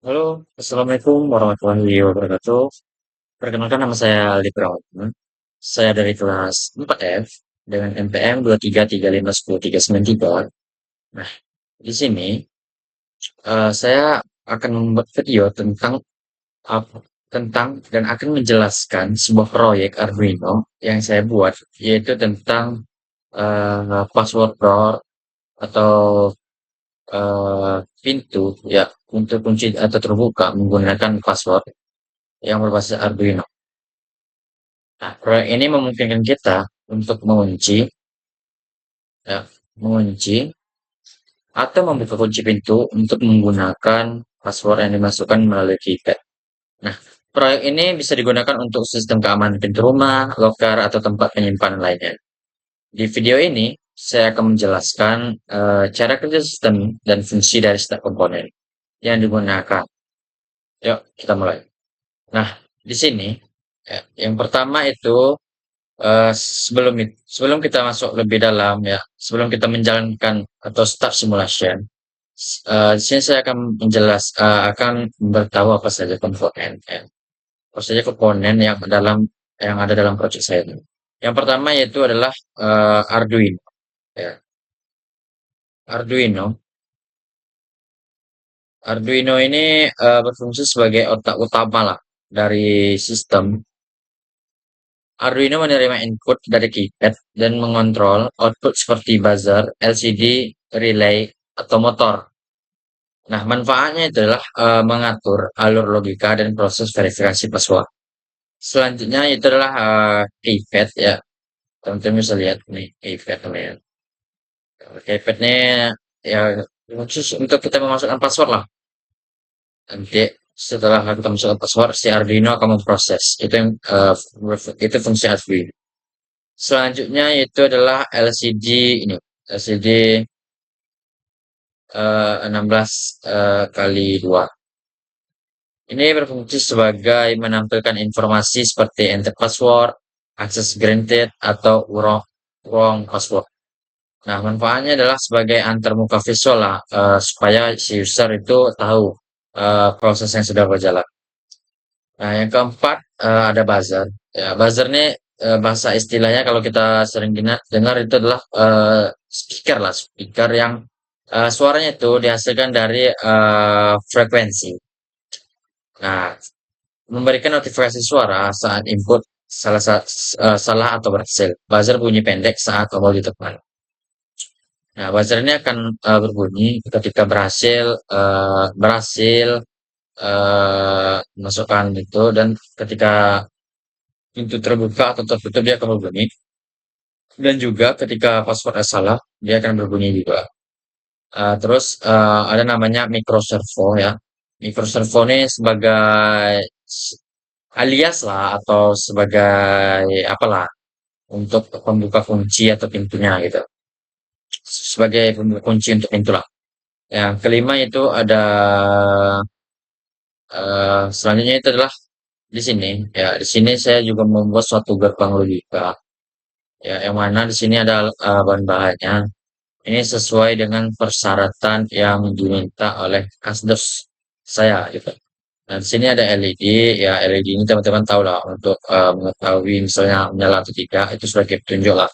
Halo, Assalamualaikum warahmatullahi wabarakatuh. Perkenalkan nama saya Aldi Prawatna. Saya dari kelas 4F dengan NPM 233510393. Nah, di sini saya akan membuat video tentang dan akan menjelaskan sebuah proyek Arduino yang saya buat, yaitu tentang password door atau pintu ya untuk kunci atau terbuka menggunakan password yang berbasis Arduino. Nah, proyek ini memungkinkan kita untuk ya, mengunci atau membuka kunci pintu untuk menggunakan password yang dimasukkan melalui keypad. Nah, proyek ini bisa digunakan untuk sistem keamanan pintu rumah, loker, atau tempat penyimpanan lainnya. Di video ini, saya akan menjelaskan cara kerja sistem dan fungsi dari setiap komponen yang digunakan. Yuk, kita mulai. Nah, di sini, yang pertama itu sebelum kita masuk lebih dalam ya, sebelum kita menjalankan atau start simulation, di sini saya akan akan beritahu apa saja komponen ya. Apa saja komponen yang ada dalam project saya ini. Yang pertama yaitu adalah Arduino ya. Arduino. Arduino ini berfungsi sebagai otak utama lah dari sistem. Arduino menerima input dari keypad dan mengontrol output seperti buzzer, LCD, relay, atau motor. Nah, manfaatnya adalah mengatur alur logika dan proses verifikasi password. Selanjutnya itu adalah keypad ya. Teman-teman bisa lihat nih keypad namanya. Keypad ini ya khusus untuk kita memasukkan password lah. Nanti setelah kita masukkan password, si Arduino akan memproses. Itu fungsi Arduino. Selanjutnya itu adalah LCD ini. LCD 16 kali 2. Ini berfungsi sebagai menampilkan informasi seperti enter password, access granted, atau wrong password. Nah, manfaatnya adalah sebagai antarmuka visual lah, supaya si user itu tahu proses yang sudah berjalan. Nah, yang keempat ada buzzer. Ya, buzzer ini bahasa istilahnya kalau kita sering dengar itu adalah speaker lah, speaker yang suaranya itu dihasilkan dari frekuensi. Nah, memberikan notifikasi suara saat input salah atau berhasil. Buzzer bunyi pendek saat tombol ditekan. Nah, buzzer ini akan berbunyi ketika berhasil masukkan itu, dan ketika pintu terbuka atau tertutup dia akan berbunyi, dan juga ketika passwordnya salah dia akan berbunyi juga. Terus ada namanya microservo ya. Microservo ini sebagai alias lah atau sebagai apalah untuk pembuka kunci atau pintunya gitu. Sebagai pembuka kunci untuk pintu lah. Yang kelima itu ada selanjutnya itu adalah di sini ya. Di sini saya juga membuat suatu gerbang logika ya, yang mana di sini ada bahan-bahannya. Ini sesuai dengan persyaratan yang diminta oleh kasdos saya gitu. Nah, di sini ada LED, ya LED ini teman-teman tahu lah untuk mengetahui misalnya menyala atau tidak, itu sebagai petunjuk lah.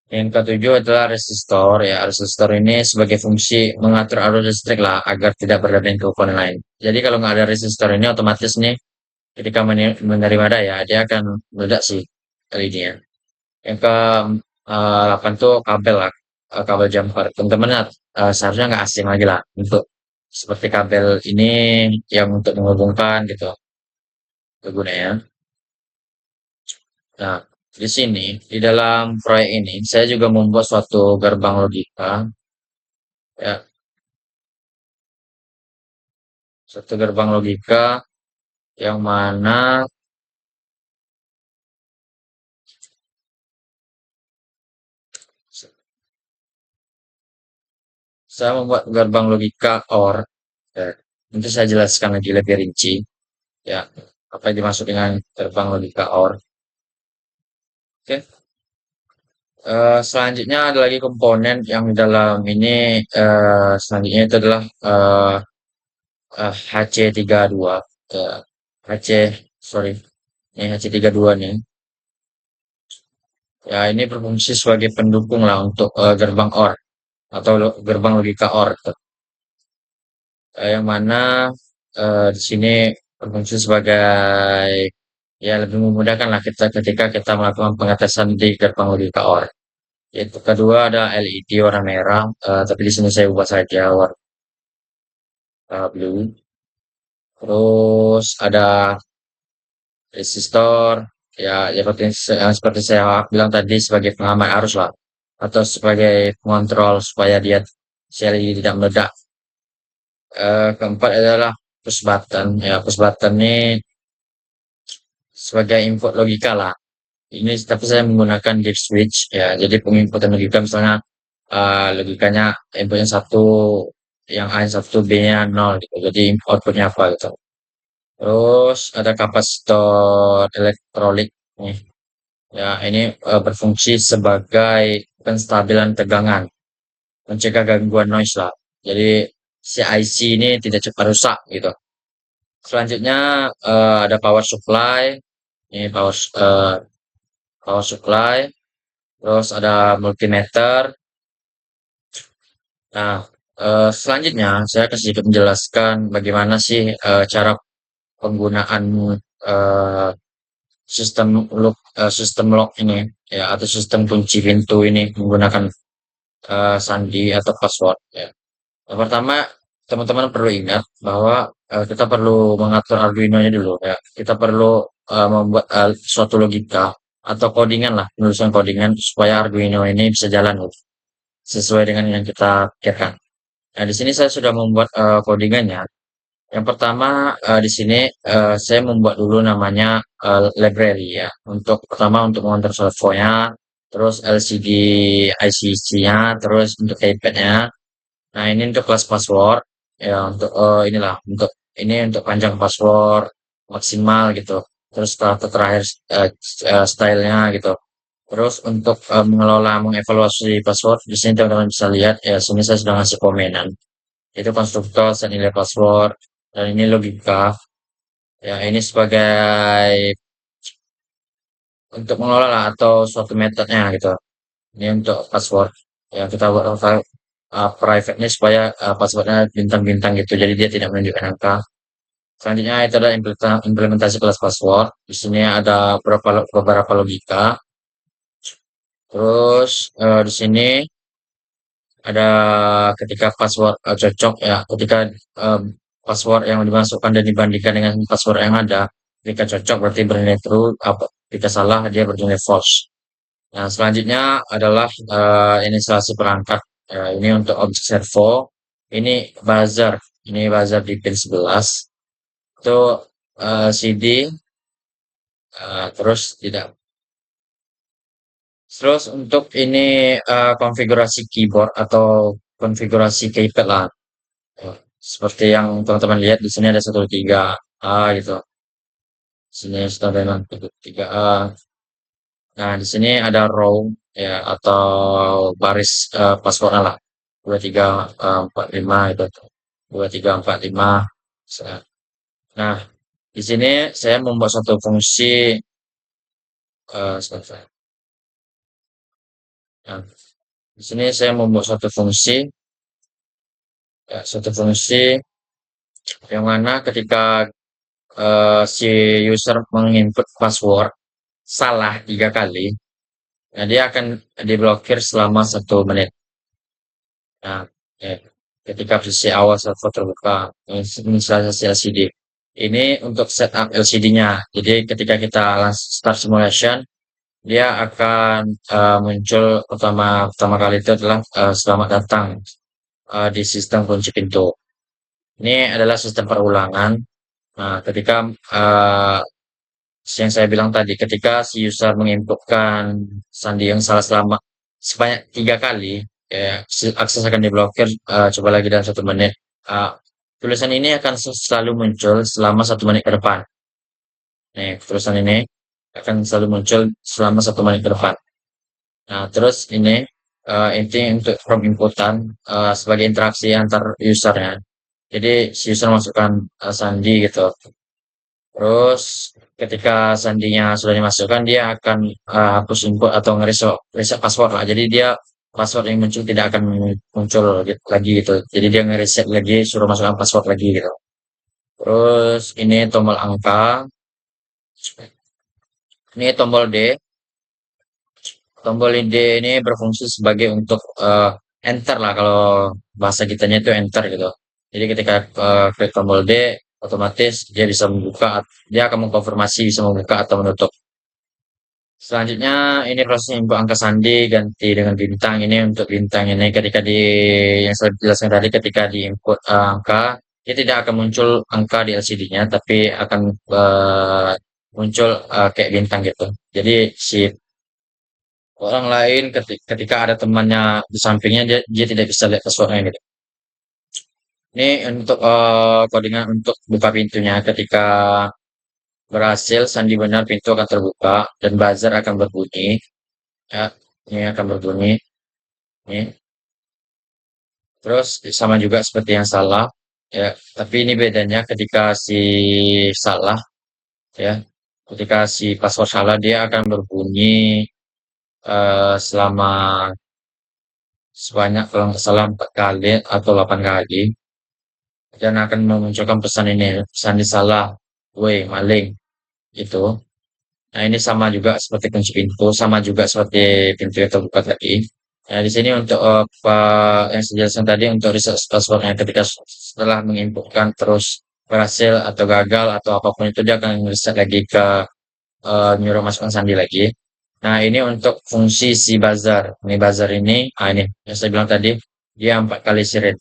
Yang ketujuh adalah resistor, ya resistor ini sebagai fungsi mengatur arus listrik lah agar tidak berdampak ke komponen lain. Jadi kalau nggak ada resistor ini otomatis nih ketika menerima daya dia akan meledak sih LED-nya. Yang ke 8 tuh kabel lah, kabel jumper. Teman-teman seharusnya nggak asing lagi lah untuk seperti kabel ini yang untuk menghubungkan gitu kegunaannya. Nah, di sini di dalam proyek ini saya juga membuat suatu gerbang logika ya, suatu gerbang logika yang mana saya membuat gerbang logika OR. Ya, nanti saya jelaskan lagi lebih rinci ya apa yang dimaksud dengan gerbang logika OR. Oke. Selanjutnya ada lagi komponen yang dalam ini, selanjutnya itu adalah HC32, eh, HC, sorry, ini HC32 nih. Ya, ini berfungsi sebagai pendukung lah untuk gerbang OR atau gerbang logika OR. Yang mana di sini berfungsi sebagai ya lebih memudahkan lah kita ketika kita melakukan pengetesan di gerbang logika OR. Itu kedua ada LED warna merah, tapi di sini saya ubah saja warna blue. Terus ada resistor, ya, ya seperti saya bilang tadi sebagai pengaman arus lah, atau sebagai pengontrol supaya dia sel ini tidak meledak. Keempat adalah push button. Ya, push button ini sebagai input logika lah. Ini tapi saya menggunakan gate switch ya. Jadi penginputan logika misalnya logikanya inputnya satu, yang A nya satu, B nya nol gitu. Jadi outputnya apa gitu. Terus ada kapasitor elektrolit nih. Ya, ini berfungsi sebagai penstabilan tegangan, mencegah gangguan noise lah. Jadi si IC ini tidak cepat rusak gitu. Selanjutnya ada power supply. Ini power supply. Terus ada multimeter. Nah, selanjutnya saya akan sedikit menjelaskan bagaimana sih cara penggunaan eh, sistem lock ini ya, atau sistem kunci pintu ini menggunakan sandi atau password ya. Yang pertama, teman-teman perlu ingat bahwa kita perlu mengatur Arduino-nya dulu ya. Kita perlu membuat suatu logika atau codingan lah, menuliskan codingan supaya Arduino ini bisa jalan gitu, sesuai dengan yang kita pikirkan. Nah, di sini saya sudah membuat codingannya. Yang pertama di sini saya membuat dulu namanya library ya. Untuk pertama untuk mengontrol servonya, terus LCD ICC-nya, terus untuk keypad-nya. Nah, ini untuk kelas password ya, untuk inilah untuk ini untuk panjang password maksimal gitu. Terus terakhir stylenya gitu. Terus untuk mengelola mengevaluasi password di sini teman-teman bisa lihat ya, sini saya sudah ngasih komenan. Itu konstruktor dan nilai password, dan ini logika. Ya, ini sebagai untuk mengelola lah, atau suatu metodenya gitu. Ini untuk password. Ya, kita buat private-nya supaya passwordnya bintang-bintang gitu. Jadi dia tidak menunjukkan angka. Selanjutnya itu adalah implementasi kelas password. Di sini ada beberapa logika. Terus di sini ada ketika password cocok ya, ketika password yang dimasukkan dan dibandingkan dengan password yang ada, ketika cocok berarti bernilai true, ketika salah dia bernilai false. Nah, selanjutnya adalah inisialisasi perangkat. Ini untuk objek servo. Ini buzzer. Ini buzzer di pin 11. Itu CD. Terus tidak. Terus untuk ini konfigurasi keyboard atau konfigurasi keypad lah. Seperti yang teman-teman lihat di sini ada 123A gitu. Sini sudah memang 123A. Nah, di sini ada row ya, atau baris passwordnya lah. 2345 itu. 2345. Nah, di sini saya membuat satu fungsi sebentar. Nah, di sini saya membuat satu fungsi ya, satu fungsi yang mana ketika si user menginput password salah 3 kali, nah dia akan diblokir selama 1 menit. Nah, ya, ketika posisi awal server terbuka, inisialisasi LCD. Ini untuk setup LCD-nya. Jadi ketika kita start simulation, dia akan muncul pertama kali itu adalah selamat datang di sistem kunci pintu. Ini adalah sistem perulangan. Nah, ketika yang saya bilang tadi, ketika si user menginputkan sandi yang salah selama sebanyak 3 kali, ya, akses akan diblokir. Coba lagi dalam 1 menit. Uh, Tulisan ini akan selalu muncul selama 1 menit ke depan. Nih, tulisan ini akan selalu muncul selama 1 menit ke depan. Nah, terus ini inti untuk from inputan sebagai interaksi antar usernya. Jadi si user masukkan sandi gitu. Terus ketika sandinya sudah dimasukkan, dia akan hapus input atau nge-reset reset password lah. Jadi dia password yang muncul tidak akan muncul lagi gitu. Jadi dia nge-reset lagi, suruh masukkan password lagi gitu. Terus ini tombol angka, ini tombol D. Tombol D ini berfungsi sebagai untuk enter lah kalau bahasa kitanya itu enter gitu. Jadi ketika klik tombol D, otomatis dia bisa membuka, dia akan mengkonfirmasi bisa membuka atau menutup. Selanjutnya ini proses input angka sandi ganti dengan bintang. Ini untuk bintang ini ketika di yang saya jelaskan tadi ketika di input angka dia tidak akan muncul angka di LCD-nya tapi akan muncul kayak bintang gitu. Jadi si orang lain ketika ada temannya di sampingnya dia tidak bisa lihat passwordnya gitu. Ini untuk codingan untuk buka pintunya ketika berhasil sandi benar pintu akan terbuka dan buzzer akan berbunyi ya ini akan berbunyi ini terus sama juga seperti yang salah ya tapi ini bedanya ketika si salah ya ketika si password salah dia akan berbunyi selama sebanyak kalau nggak salah 4 kali atau 8 kali dan akan memunculkan pesan ini pesan disalah woi maling itu. Nah, ini sama juga seperti kunci pintu, sama juga seperti pintu yang terbuka tadi. Nah, di sini untuk yang saya jelaskan tadi untuk reset passwordnya ketika setelah menginputkan terus berhasil atau gagal atau apapun itu dia akan reset lagi ke nyuruh masukkan sandi lagi. Nah, ini untuk fungsi si buzzer. Ini buzzer ini, ini yang saya bilang tadi, dia 4 kali sirit.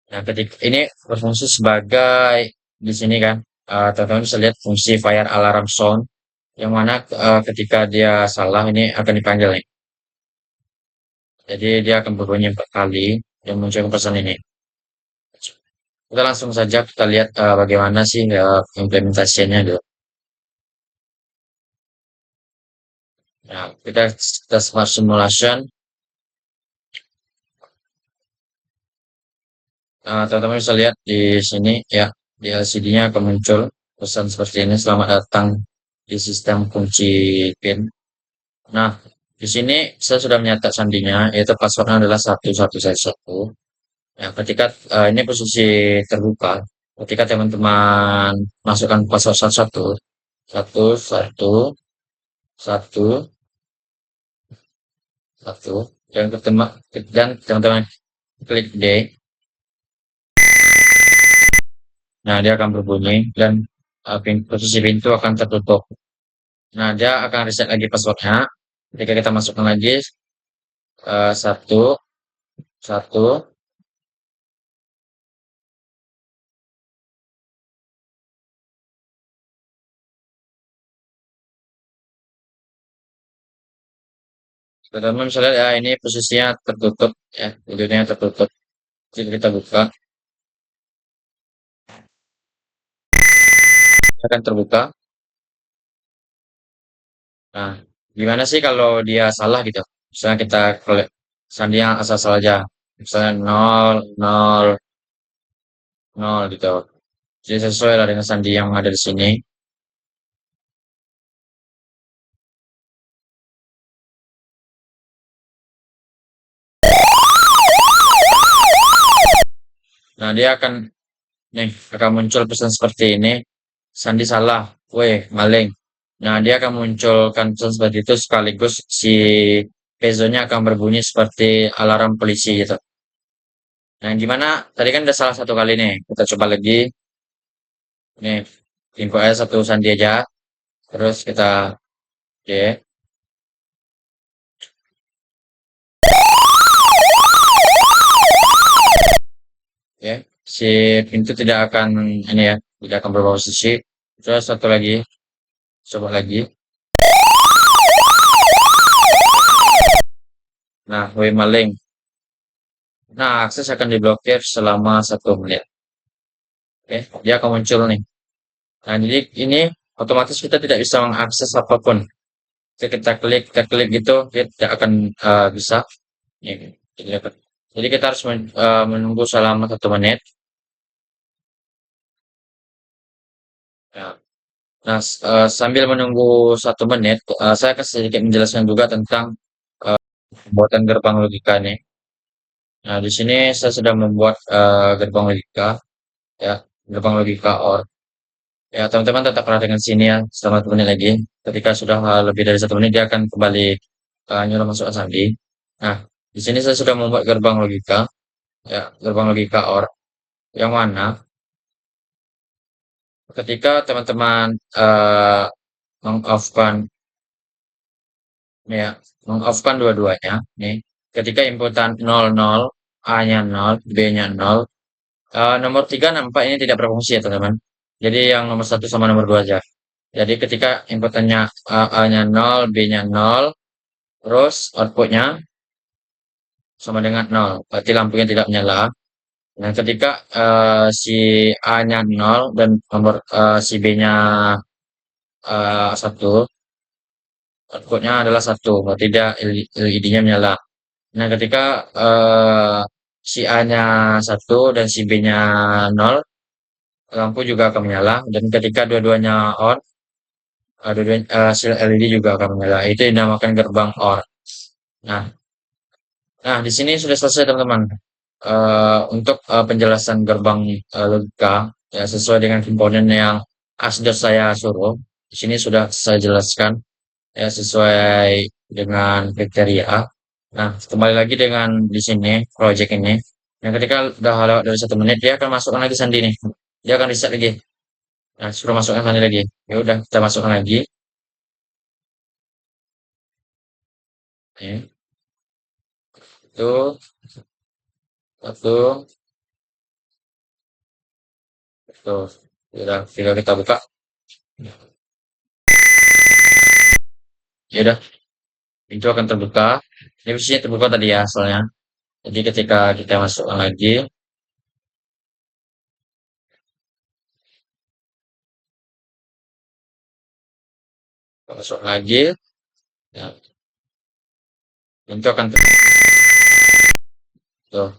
Nah, ketika ini berfungsi sebagai di sini kan, teman-teman bisa lihat fungsi fire alarm sound yang mana ketika dia salah ini akan dipanggil nih. Jadi dia akan berbunyi 4 kali dan muncul pesan ini. Kita langsung saja kita lihat bagaimana sih implementasinya gitu. Nah, kita smart simulation. Nah, teman-teman bisa lihat di sini ya di LCD-nya akan muncul pesan seperti ini. Selamat datang di sistem kunci PIN. Nah, di sini saya sudah menyatak sandinya, yaitu passwordnya adalah 1111. Ya, ketika ini posisi terbuka, ketika teman-teman masukkan password satu satu satu satu satu satu dan teman-teman klik D, nah dia akan berbunyi dan posisi pintu akan tertutup. Nah dia akan reset lagi passwordnya. Ketika kita masukkan lagi satu satu, teman-teman bisa lihat ya ini posisinya tertutup ya, videonya tertutup. Jadi kita buka, akan terbuka. Nah, gimana sih kalau dia salah gitu? Misalnya kita klik sandi yang asal-asal aja. Misalnya 0, 0, 0 gitu. Jadi sesuai lah dengan sandi yang ada di sini. Nah, dia akan nih akan muncul pesan seperti ini. Sandi salah. Weh, maling. Nah, dia akan munculkan pesan seperti itu sekaligus si pezonya akan berbunyi seperti alarm polisi gitu. Nah, gimana? Tadi kan udah salah 1 kali nih. Kita coba lagi. Nih, info aja satu sandi aja. Terus kita D. Ya, si pintu tidak akan ini ya, tidak akan berubah posisi. Terus satu lagi, coba lagi. Nah, W maling. Nah, akses akan diblokir selama 1 menit. Oke, dia akan muncul nih. Nah, jadi ini otomatis kita tidak bisa mengakses apapun. Kita klik gitu, dia tidak akan bisa. Ini, jadi kita harus menunggu selama 1 menit. Ya. Nah, sambil menunggu 1 menit, saya akan sedikit menjelaskan juga tentang pembuatan gerbang logika nih. Nah, di sini saya sudah membuat gerbang logika, ya, gerbang logika OR. Ya, teman-teman tetap perhatikan sini ya, selama 1 menit lagi. Ketika sudah lebih dari 1 menit, dia akan kembali nyuruh masuk sandi. Nah, di sini saya sudah membuat gerbang logika, ya, gerbang logika OR, yang mana ketika teman-teman meng-off-kan, ya, meng-off-kan dua-duanya, nih, ketika inputan 00, A-nya 0, B-nya 0, nomor 3 nampak ini tidak berfungsi ya teman-teman. Jadi yang nomor 1 sama nomor 2 aja. Jadi ketika inputannya A-nya 0, B-nya 0, terus outputnya sama dengan 0. Berarti lampunya tidak menyala. Nah, ketika si A-nya 0 dan si B-nya 1, outputnya adalah 1. Berarti dia LED-nya menyala. Nah, ketika si A-nya 1 dan si B-nya 0, lampu juga akan menyala. Dan ketika dua-duanya on, si LED juga akan menyala. Itu dinamakan gerbang OR. Nah, nah di sini sudah selesai teman-teman. Untuk penjelasan gerbang logika ya sesuai dengan komponen yang asdos saya suruh. Di sini sudah saya jelaskan ya sesuai dengan kriteria. Nah, kembali lagi dengan di sini project ini. Yang ketika udah lewat dari 1 menit dia akan masukkan lagi sandi nih. Dia akan reset lagi. Nah, suruh masukkan sandi lagi. Ya udah kita masukkan lagi. Nih, itu satu, itu. Ya udah, tinggal kita buka. Ya udah, itu akan terbuka. Ini posisinya terbuka tadi ya soalnya. Jadi ketika kita masukkan lagi, masuk lagi, ya, itu akan tuh,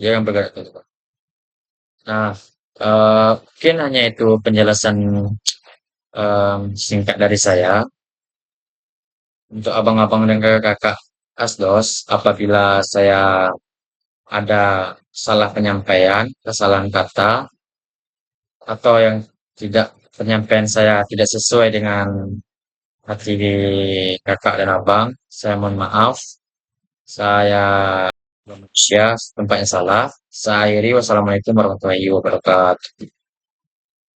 dia akan bergerak tuh. Nah, mungkin hanya itu penjelasan singkat dari saya. Untuk abang-abang dan kakak-kakak Asdos, apabila saya ada salah penyampaian, kesalahan kata, atau yang tidak penyampaian saya tidak sesuai dengan hati kakak dan abang, saya mohon maaf. Saya manusia tempatnya salah. Saya akhiri wassalamualaikum warahmatullahi wabarakatuh.